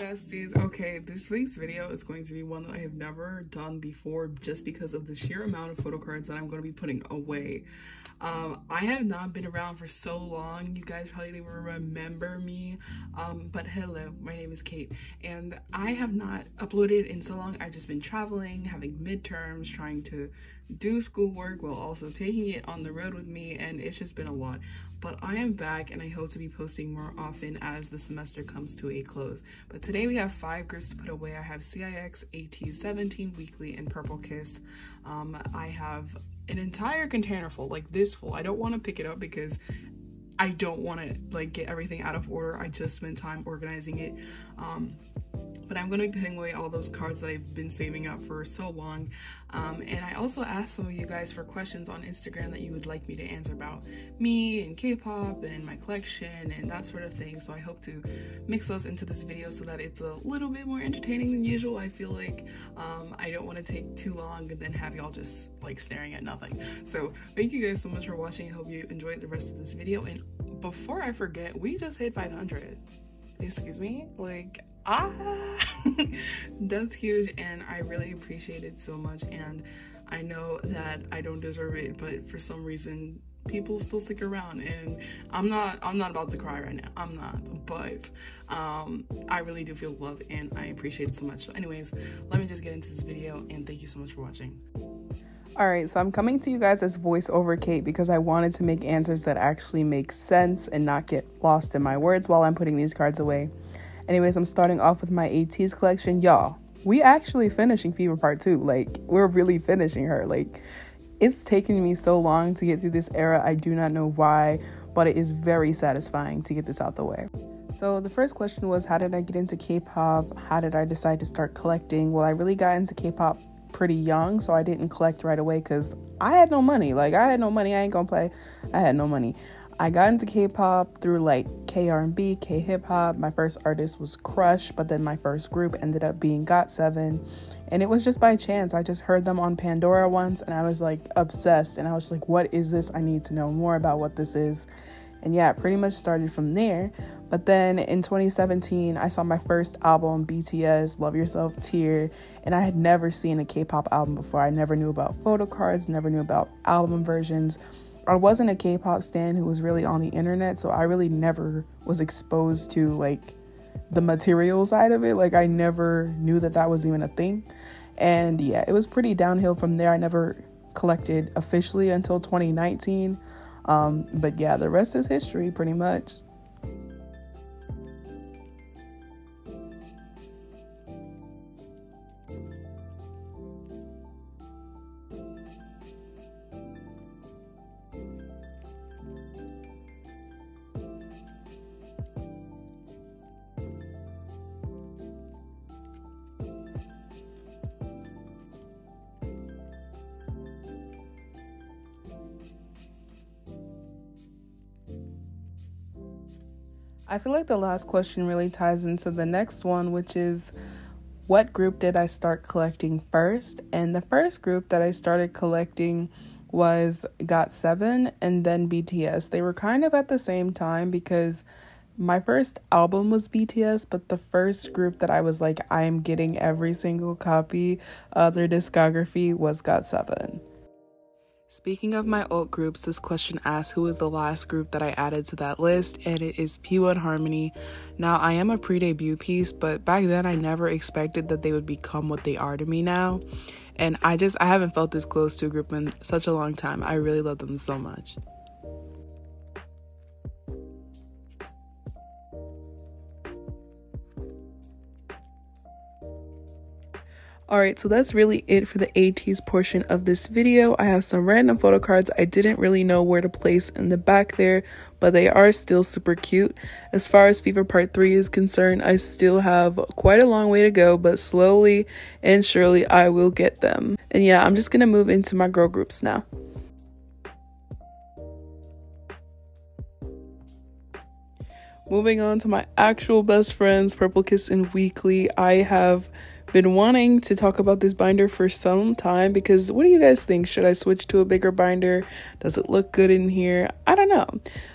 besties. Okay, this week's video is going to be one that I have never done before just because of the sheer amount of photo cards that I'm going to be putting away. I have not been around for so long. You guys probably don't even remember me. But hello, my name is Kate and I have not uploaded in so long. I've just been traveling, having midterms, trying to do schoolwork while also taking it on the road with me, and it's just been a lot. But I am back and I hope to be posting more often as the semester comes to a close. But today we have 5 groups to put away. I have CIX, ATEEZ, 17, Weekly, and Purple Kiss. I have an entire container full, like this full. I don't want to pick it up because I don't want to like get everything out of order. I just spent time organizing it. But I'm going to be putting away all those cards that I've been saving up for so long. And I also asked some of you guys for questions on Instagram that you would like me to answer about me and K-pop and my collection and that sort of thing. So I hope to mix those into this video so that it's a little bit more entertaining than usual. I feel like I don't want to take too long and then have y'all just like staring at nothing. So thank you guys so much for watching. I hope you enjoyed the rest of this video. And before I forget, we just hit 500. Excuse me? Like, that's huge and I really appreciate it so much, and I know that I don't deserve it, but for some reason people still stick around, and I'm not about to cry right now. I'm not, but I really do feel love and I appreciate it so much. So anyways, let me just get into this video and thank you so much for watching. Alright, so I'm coming to you guys as voiceover Kate because I wanted to make answers that actually make sense and not get lost in my words while I'm putting these cards away. Anyways, I'm starting off with my ATEEZ collection. Y'all, we actually finishing Fever Part 2. Like, we're really finishing her. Like, it's taken me so long to get through this era. I do not know why, but it is very satisfying to get this out the way. So the first question was, how did I get into K-pop? How did I decide to start collecting? Well, I really got into K-pop pretty young, so I didn't collect right away because I had no money. Like, I had no money. I ain't gonna play. I had no money. I got into K-pop through like K-R&B, K-hip-hop. My first artist was Crush, but then my first group ended up being GOT7. And it was just by chance. I just heard them on Pandora once and I was like obsessed. And I was like, what is this? I need to know more about what this is. And yeah, it pretty much started from there. But then in 2017, I saw my first album, BTS, Love Yourself, Tear. And I had never seen a K-pop album before. I never knew about photocards, never knew about album versions. I wasn't a K-pop stan who was really on the internet, so I really never was exposed to like the material side of it. Like, I never knew that that was even a thing. And yeah, it was pretty downhill from there. I never collected officially until 2019. But yeah, the rest is history pretty much. I feel like the last question really ties into the next one, which is, what group did I start collecting first? And the first group that I started collecting was GOT7 and then BTS. They were kind of at the same time because my first album was BTS, but the first group that I was like, I am getting every single copy of their discography was GOT7. Speaking of my alt groups, this question asks who was the last group that I added to that list, and it is P1 Harmony. Now, I am a pre-debut piece, but back then I never expected that they would become what they are to me now. And I haven't felt this close to a group in such a long time. I really love them so much. Alright, so that's really it for the ATEEZ portion of this video. I have some random photo cards I didn't really know where to place in the back there, but they are still super cute. As far as Fever Part 3 is concerned, I still have quite a long way to go, but slowly and surely I will get them. And yeah, I'm just gonna move into my girl groups now. Moving on to my actual best friends, Purple Kiss and Weekly. I have been wanting to talk about this binder for some time because what do you guys think? Should I switch to a bigger binder? Does it look good in here? I don't know.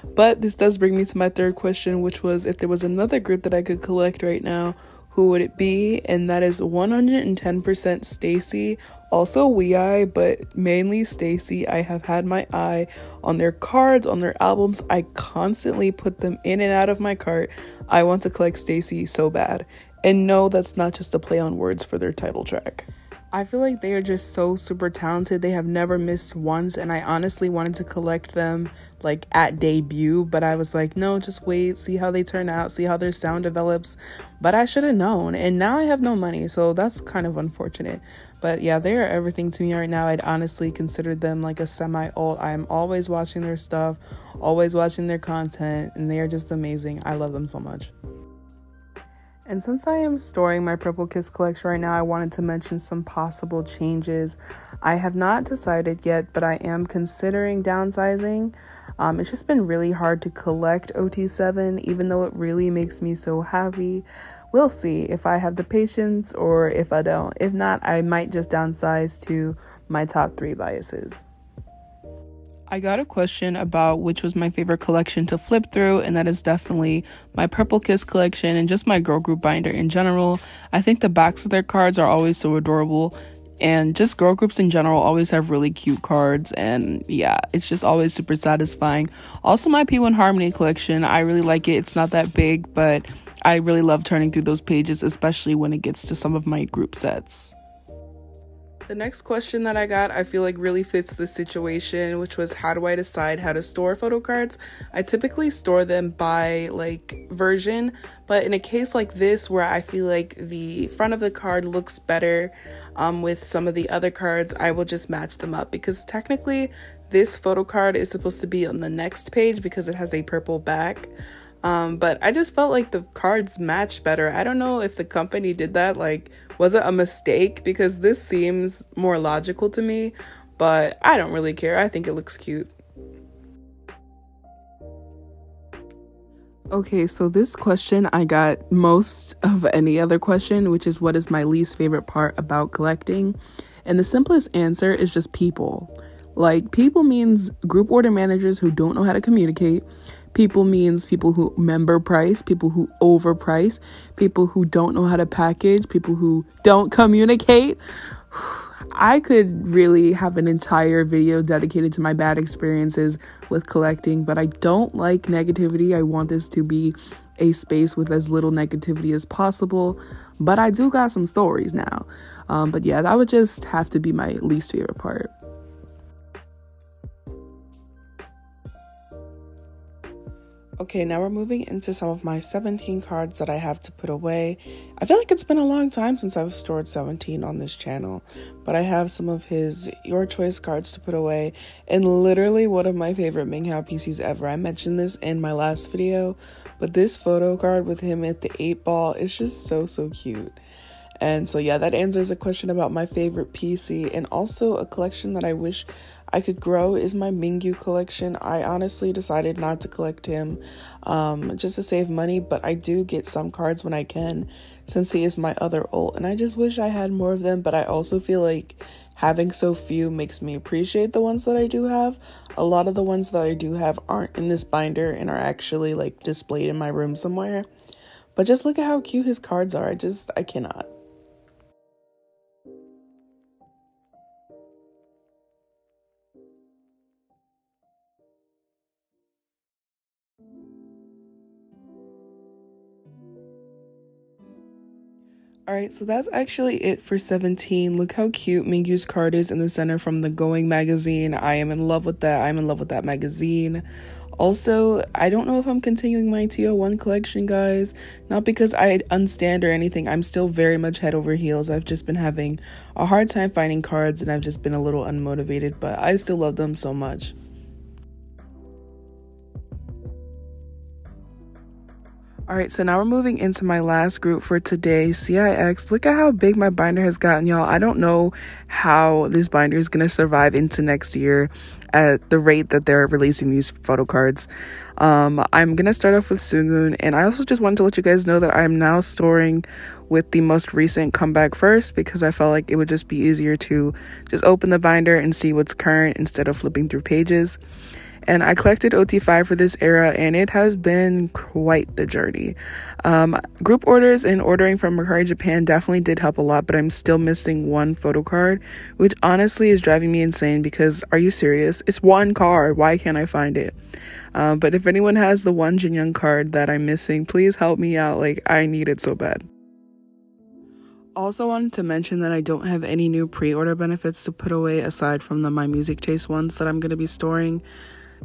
But this does bring me to my third question, which was if there was another group that I could collect right now, who would it be? And that is 110% Stacy, also WEEEKLY, but mainly Stacy. I have had my eye on their cards, on their albums. I constantly put them in and out of my cart. I want to collect Stacy so bad. And no, that's not just a play on words for their title track. I feel like they are just so super talented. They have never missed once, and I honestly wanted to collect them like at debut, but I was like, no, just wait, see how they turn out, see how their sound develops. But I should have known, and now I have no money, so that's kind of unfortunate. But yeah, they are everything to me right now. I'd honestly consider them like a semi-alt. I am always watching their stuff, always watching their content, and they are just amazing. I love them so much. And since I am storing my Purple Kiss collection right now, I wanted to mention some possible changes. I have not decided yet, but I am considering downsizing. It's just been really hard to collect OT7, even though it really makes me so happy. We'll see if I have the patience or if I don't. If not, I might just downsize to my top 3 biases. I got a question about which was my favorite collection to flip through, and that is definitely my Purple Kiss collection and just my girl group binder in general. I think the backs of their cards are always so adorable, and just girl groups in general always have really cute cards, and yeah, it's just always super satisfying. Also, my P1 Harmony collection, I really like it. It's not that big, but I really love turning through those pages, especially when it gets to some of my group sets. The next question that I got, I feel like really fits the situation, which was how do I decide how to store photo cards? I typically store them by like version, but in a case like this where I feel like the front of the card looks better with some of the other cards, I will just match them up, because technically this photo card is supposed to be on the next page because it has a purple back. But I just felt like the cards matched better. I don't know if the company did that, like, was it a mistake? Because this seems more logical to me, but I don't really care. I think it looks cute. Okay, so this question I got most of any other question, which is what is my least favorite part about collecting? And the simplest answer is just people. Like, people means group order managers who don't know how to communicate. People means people who member price, people who overprice, people who don't know how to package, people who don't communicate. I could really have an entire video dedicated to my bad experiences with collecting, but I don't like negativity. I want this to be a space with as little negativity as possible, but I do got some stories now. But yeah, that would just have to be my least favorite part. Okay, now we're moving into some of my 17 cards that I have to put away. I feel like it's been a long time since I've stored 17 on this channel, but I have some of his Your Choice cards to put away, and literally one of my favorite Mingyu PCs ever. I mentioned this in my last video, but this photo card with him at the 8-ball is just so cute. And so yeah, that answers a question about my favorite PC, and also a collection that I wish I could grow is my Mingyu Collection. I honestly decided not to collect him just to save money, but I do get some cards when I can, since he is my other ult, and I just wish I had more of them. But I also feel like having so few makes me appreciate the ones that I do have. A lot of the ones that I do have aren't in this binder and are actually like displayed in my room somewhere. But just look at how cute his cards are. I cannot. Alright, so that's actually it for 17. Look how cute Mingyu's card is in the center from the Going magazine. I am in love with that. I'm in love with that magazine. Also, I don't know if I'm continuing my TO1 collection, guys. Not because I unstand or anything. I'm still very much head over heels. I've just been having a hard time finding cards, and I've just been a little unmotivated, but I still love them so much. Alright, so now we're moving into my last group for today, CIX. Look at how big my binder has gotten, y'all. I don't know how this binder is going to survive into next year at the rate that they're releasing these photo cards. I'm going to start off with Sungun, and I also just wanted to let you guys know that I'm now storing with the most recent comeback first, because I felt like it would just be easier to just open the binder and see what's current instead of flipping through pages. And I collected OT5 for this era, and it has been quite the journey. Group orders and ordering from Mercari Japan definitely did help a lot, but I'm still missing one photo card, which honestly is driving me insane because, are you serious? It's one card. Why can't I find it? But if anyone has the one Jinyoung card that I'm missing, please help me out. Like, I need it so bad. Also wanted to mention that I don't have any new pre-order benefits to put away aside from the My Music Taste ones that I'm going to be storing,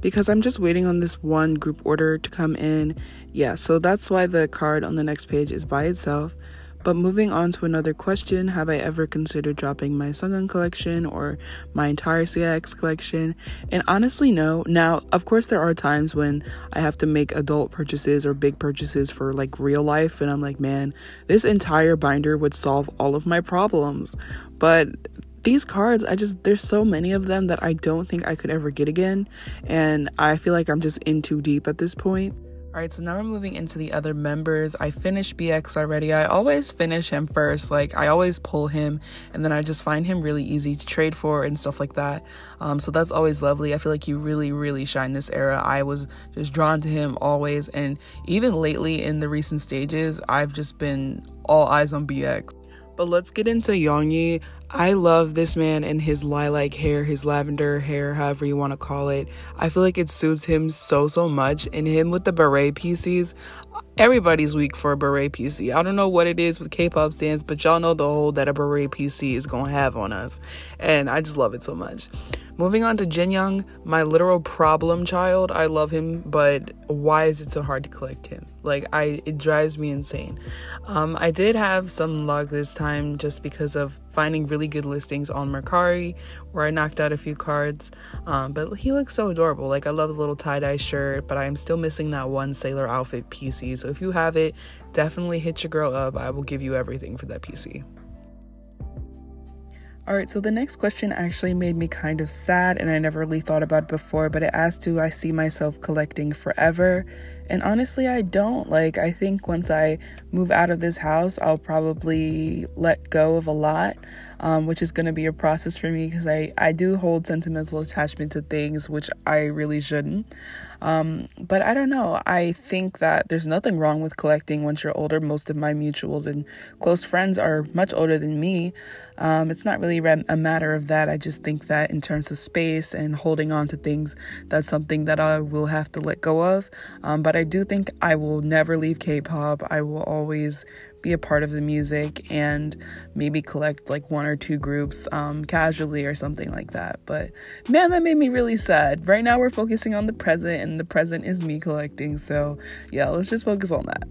because I'm just waiting on this one group order to come in. Yeah, so that's why the card on the next page is by itself. But moving on to another question, have I ever considered dropping my Sungun collection or my entire CIX collection? And honestly, no. Now, of course, there are times when I have to make adult purchases or big purchases for like real life, and I'm like, man, this entire binder would solve all of my problems. But these cards, there's so many of them that I don't think I could ever get again, and I feel like I'm just in too deep at this point. Alright, so now we're moving into the other members. I finished BX already. I always finish him first. Like, I always pull him, and then I just find him really easy to trade for and stuff like that. So that's always lovely. I feel like he really, really shined this era. I was just drawn to him always, and even lately in the recent stages, I've just been all eyes on BX. But let's get into Yeongi. I love this man and his lilac hair, his lavender hair, however you want to call it. I feel like it suits him so much. And him with the beret PCs, everybody's weak for a beret PC. I don't know what it is with K-pop stands, but y'all know the hold that a beret PC is gonna have on us. And I just love it so much. Moving on to Jinyoung, my literal problem child. I love him, but why is it so hard to collect him? Like, it drives me insane. I did have some luck this time just because of finding really good listings on Mercari where I knocked out a few cards. But he looks so adorable. Like, I love the little tie-dye shirt, but I'm still missing that one sailor outfit PC. So if you have it, definitely hit your girl up. I will give you everything for that PC. Alright, so the next question actually made me kind of sad, and I never really thought about it before, but it asked, do I see myself collecting forever? And honestly, I don't. Like, I think once I move out of this house, I'll probably let go of a lot, which is going to be a process for me because I do hold sentimental attachment to things, which I really shouldn't. But I don't know. I think that there's nothing wrong with collecting once you're older. Most of my mutuals and close friends are much older than me. It's not really a matter of that. I just think that in terms of space and holding on to things, that's something that I will have to let go of. But I do think I will never leave K-pop. I will always be a part of the music and maybe collect like one or two groups casually or something like that. But man, that made me really sad. Right now we're focusing on the present, and the present is me collecting. So yeah, let's just focus on that.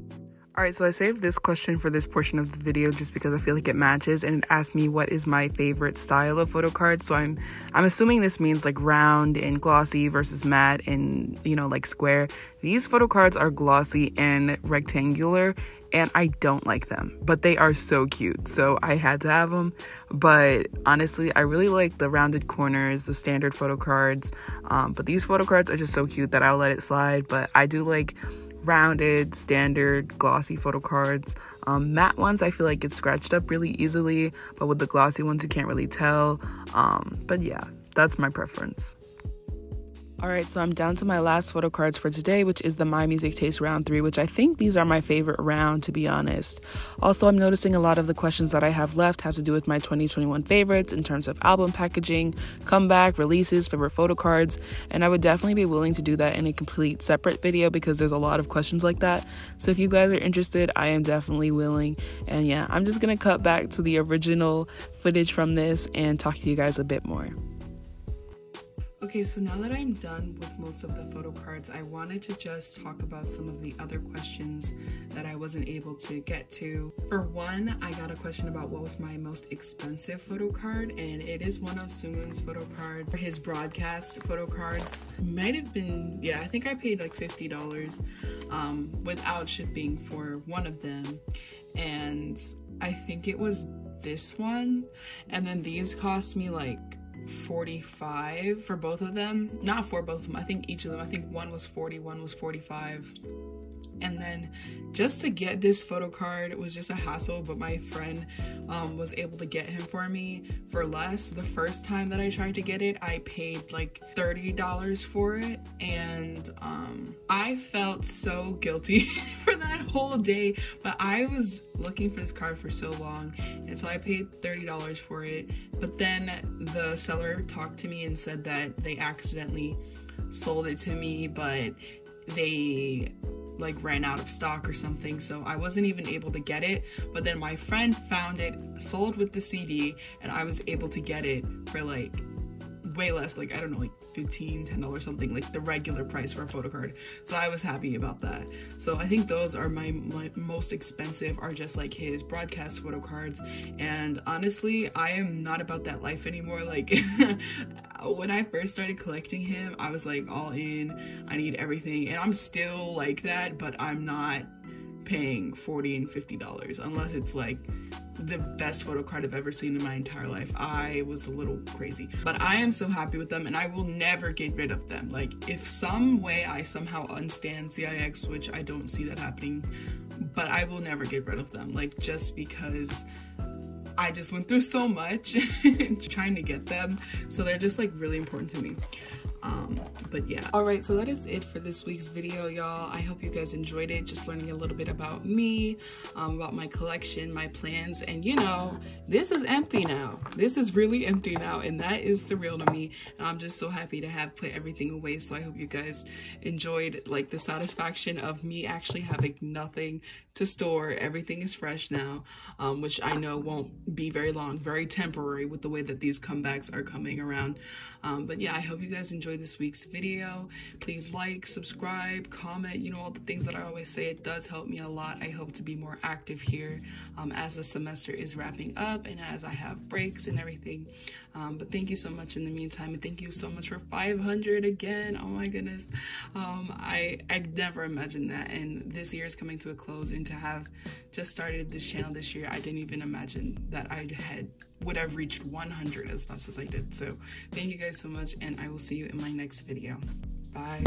Alright, so I saved this question for this portion of the video just because I feel like it matches, and it asked me what is my favorite style of photo card. So I'm assuming this means like round and glossy versus matte and, you know, like square. These photo cards are glossy and rectangular, and I don't like them, but they are so cute, so I had to have them. But honestly, I really like the rounded corners, the standard photo cards, but these photo cards are just so cute that I'll let it slide. But I do like rounded, standard, glossy photo cards. Matte ones I feel like get scratched up really easily, but with the glossy ones you can't really tell. But yeah, that's my preference. Alright, so I'm down to my last photo cards for today, which is the My Music Taste round 3, which I think these are my favorite round, to be honest. Also, I'm noticing a lot of the questions that I have left have to do with my 2021 favorites in terms of album packaging, comeback, releases, favorite photo cards, and I would definitely be willing to do that in a complete separate video because there's a lot of questions like that. So if you guys are interested, I am definitely willing. And yeah, I'm just gonna cut back to the original footage from this and talk to you guys a bit more. Okay, so now that I'm done with most of the photo cards, I wanted to just talk about some of the other questions that I wasn't able to get to. For one, I got a question about what was my most expensive photo card, and it is one of Seungwon's photo cards. His broadcast photo cards might have been, yeah, I think I paid like $50 without shipping for one of them, and I think it was this one, and then these cost me like $45 for both of them. Not for both of them, I think each of them. I think one was $40, one was $45. And then just to get this photo card was just a hassle, but my friend was able to get him for me for less. The first time that I tried to get it, I paid like $30 for it, and I felt so guilty for that whole day, but I was looking for this card for so long, and so I paid $30 for it. But then the seller talked to me and said that they accidentally sold it to me, but they like ran out of stock or something, so I wasn't even able to get it. But then my friend found it sold with the CD, and I was able to get it for like way less, like I don't know, like $10 something, like the regular price for a photo card. So I was happy about that. So I think those are my most expensive, are just like his broadcast photo cards. And honestly, I am not about that life anymore. Like when I first started collecting him, I was like all in, I need everything, and I'm still like that, but I'm not paying $40 and $50 unless it's like the best photo card I've ever seen in my entire life. I was a little crazy, but I am so happy with them, and I will never get rid of them. Like if some way I somehow unstand CIX, which I don't see that happening, but I will never get rid of them, like just because I just went through so much trying to get them, so they're just like really important to me. But yeah, all right, so that is it for this week's video, y'all. I hope you guys enjoyed it, just learning a little bit about me, about my collection, my plans, and you know, this is empty now. This is really empty now, and that is surreal to me, and I'm just so happy to have put everything away. So I hope you guys enjoyed like the satisfaction of me actually having nothing to store. Everything is fresh now, which I know won't be very long, very temporary with the way that these comebacks are coming around. But yeah, I hope you guys enjoyed this week's video. Please like, subscribe, comment, you know, all the things that I always say. It does help me a lot. I hope to be more active here as the semester is wrapping up and as I have breaks and everything. But thank you so much in the meantime, and thank you so much for 500 again. Oh my goodness. I never imagined that, and this year is coming to a close, and to have just started this channel this year, I didn't even imagine that would have reached 100 as fast as I did. So thank you guys so much, and I will see you in my next video. Bye.